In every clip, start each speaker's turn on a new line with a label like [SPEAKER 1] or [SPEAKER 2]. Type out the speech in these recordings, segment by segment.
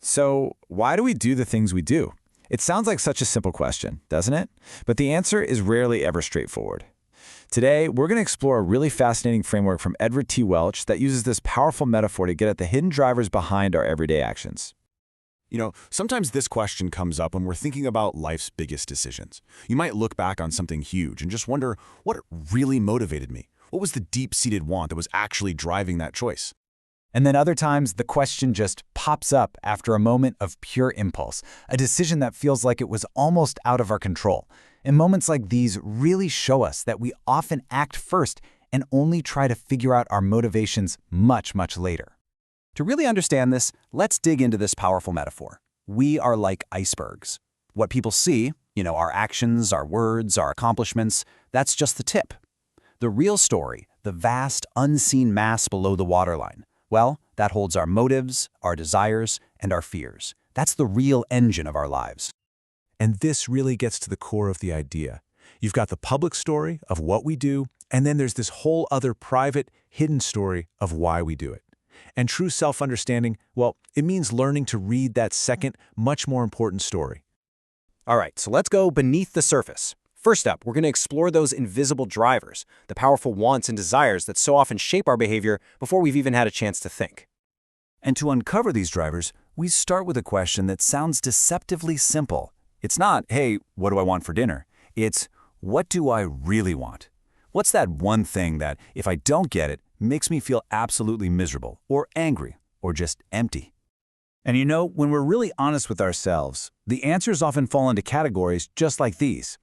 [SPEAKER 1] So, why do we do the things we do? It sounds like such a simple question, doesn't it? But the answer is rarely ever straightforward. Today, we're going to explore a really fascinating framework from Edward T. Welch that uses this powerful metaphor to get at the hidden drivers behind our everyday actions.
[SPEAKER 2] Sometimes this question comes up when we're thinking about life's biggest decisions. You might look back on something huge and just wonder what really motivated me. What was the deep-seated want that was actually driving that choice?
[SPEAKER 1] And then other times, the question just pops up after a moment of pure impulse, a decision that feels like it was almost out of our control. And moments like these really show us that we often act first and only try to figure out our motivations much, much later.
[SPEAKER 3] To really understand this, let's dig into this powerful metaphor. We are like icebergs. What people see, our actions, our words, our accomplishments, that's just the tip. The real story, the vast, unseen mass below the waterline, well, that holds our motives, our desires, and our fears. That's the real engine of our lives.
[SPEAKER 2] And this really gets to the core of the idea. You've got the public story of what we do, and then there's this whole other private, hidden story of why we do it. And true self-understanding, well, it means learning to read that second, much more important story.
[SPEAKER 3] All right, so let's go beneath the surface. First up, we're going to explore those invisible drivers, the powerful wants and desires that so often shape our behavior before we've even had a chance to think.
[SPEAKER 1] And to uncover these drivers, we start with a question that sounds deceptively simple. It's not, hey, what do I want for dinner? It's, what do I really want? What's that one thing that, if I don't get it, makes me feel absolutely miserable, or angry, or just empty? And when we're really honest with ourselves, the answers often fall into categories just like these.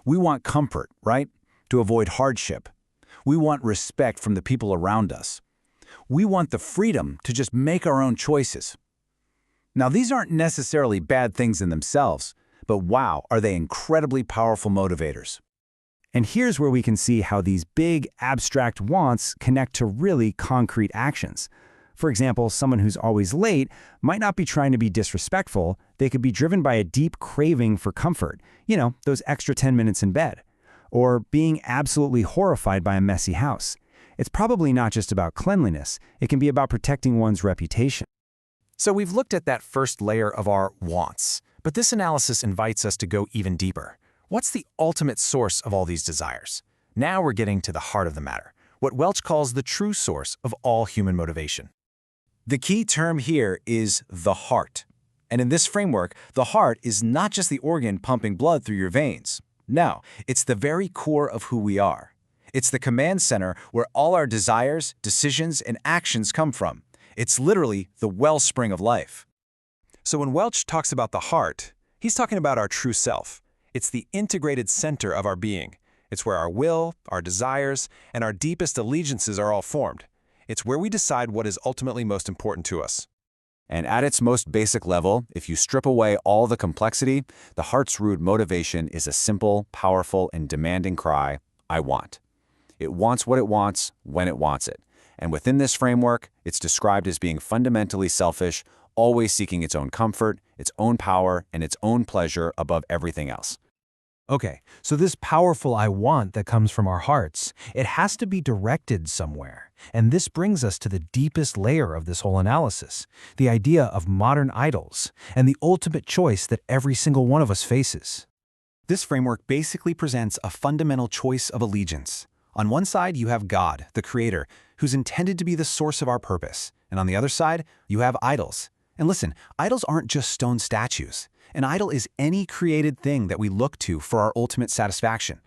[SPEAKER 1] We want comfort, right? To avoid hardship. We want respect from the people around us. We want the freedom to just make our own choices. Now, these aren't necessarily bad things in themselves, but wow, are they incredibly powerful motivators. And here's where we can see how these big, abstract wants connect to really concrete actions. For example, someone who's always late might not be trying to be disrespectful. They could be driven by a deep craving for comfort, those extra 10 minutes in bed, or being absolutely horrified by a messy house. It's probably not just about cleanliness. It can be about protecting one's reputation.
[SPEAKER 4] So we've looked at that first layer of our wants, but this analysis invites us to go even deeper. What's the ultimate source of all these desires? Now we're getting to the heart of the matter, what Welch calls the true source of all human motivation. The key term here is the heart. And in this framework, the heart is not just the organ pumping blood through your veins. No, it's the very core of who we are. It's the command center where all our desires, decisions, and actions come from. It's literally the wellspring of life. So when Welch talks about the heart, he's talking about our true self. It's the integrated center of our being. It's where our will, our desires, and our deepest allegiances are all formed. It's where we decide what is ultimately most important to us.
[SPEAKER 1] And at its most basic level, if you strip away all the complexity, the heart's root motivation is a simple, powerful, and demanding cry, I want. It wants what it wants when it wants it. And within this framework, it's described as being fundamentally selfish, always seeking its own comfort, its own power, and its own pleasure above everything else.
[SPEAKER 4] Okay, so this powerful I want that comes from our hearts, it has to be directed somewhere. And this brings us to the deepest layer of this whole analysis, the idea of modern idols, and the ultimate choice that every single one of us faces. This framework basically presents a fundamental choice of allegiance. On one side, you have God, the Creator, who's intended to be the source of our purpose. And on the other side, you have idols. And listen, idols aren't just stone statues. An idol is any created thing that we look to for our ultimate satisfaction.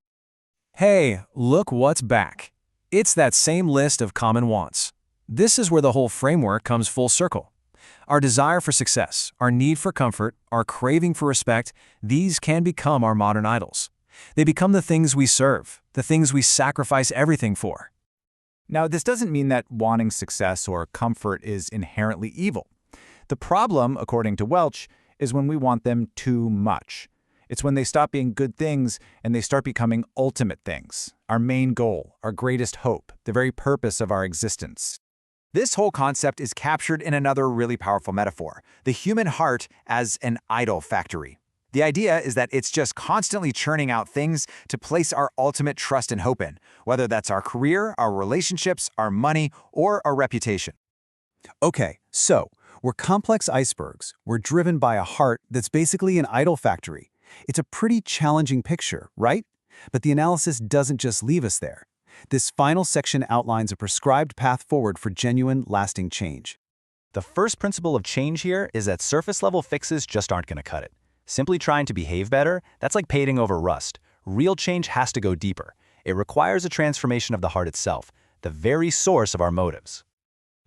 [SPEAKER 4] Hey, look what's back. It's that same list of common wants. This is where the whole framework comes full circle. Our desire for success, our need for comfort, our craving for respect, these can become our modern idols. They become the things we serve, the things we sacrifice everything for.
[SPEAKER 1] Now, this doesn't mean that wanting success or comfort is inherently evil. The problem, according to Welch, is when we want them too much. It's when they stop being good things and they start becoming ultimate things, our main goal, our greatest hope, the very purpose of our existence. This whole concept is captured in another really powerful metaphor, the human heart as an idol factory. The idea is that it's just constantly churning out things to place our ultimate trust and hope in, whether that's our career, our relationships, our money, or our reputation. Okay, so
[SPEAKER 3] We're complex icebergs. We're driven by a heart that's basically an idol factory. It's a pretty challenging picture, right? But the analysis doesn't just leave us there. This final section outlines a prescribed path forward for genuine, lasting change.
[SPEAKER 5] The first principle of change here is that surface-level fixes just aren't going to cut it. Simply trying to behave better, that's like painting over rust. Real change has to go deeper. It requires a transformation of the heart itself, the very source of our motives.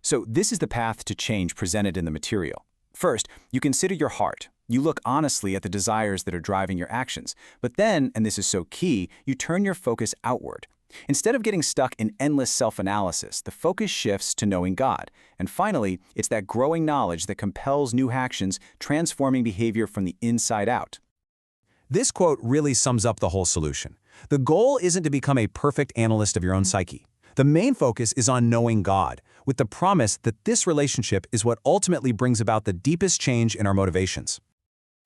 [SPEAKER 1] So this is the path to change presented in the material. First, you consider your heart. You look honestly at the desires that are driving your actions. But then, and this is so key, you turn your focus outward. Instead of getting stuck in endless self-analysis, the focus shifts to knowing God. And finally, it's that growing knowledge that compels new actions, transforming behavior from the inside out.
[SPEAKER 3] This quote really sums up the whole solution. The goal isn't to become a perfect analyst of your own psyche. The main focus is on knowing God, with the promise that this relationship is what ultimately brings about the deepest change in our motivations.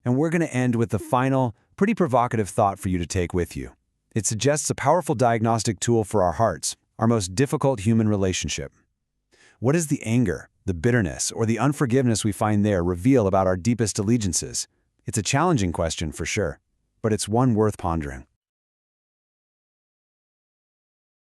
[SPEAKER 3] And we're going to end with the final, pretty provocative thought for you to take with you. It suggests a powerful diagnostic tool for our hearts, our most difficult human relationship. What does the anger, the bitterness, or the unforgiveness we find there reveal about our deepest allegiances? It's a challenging question for sure, but it's one worth pondering.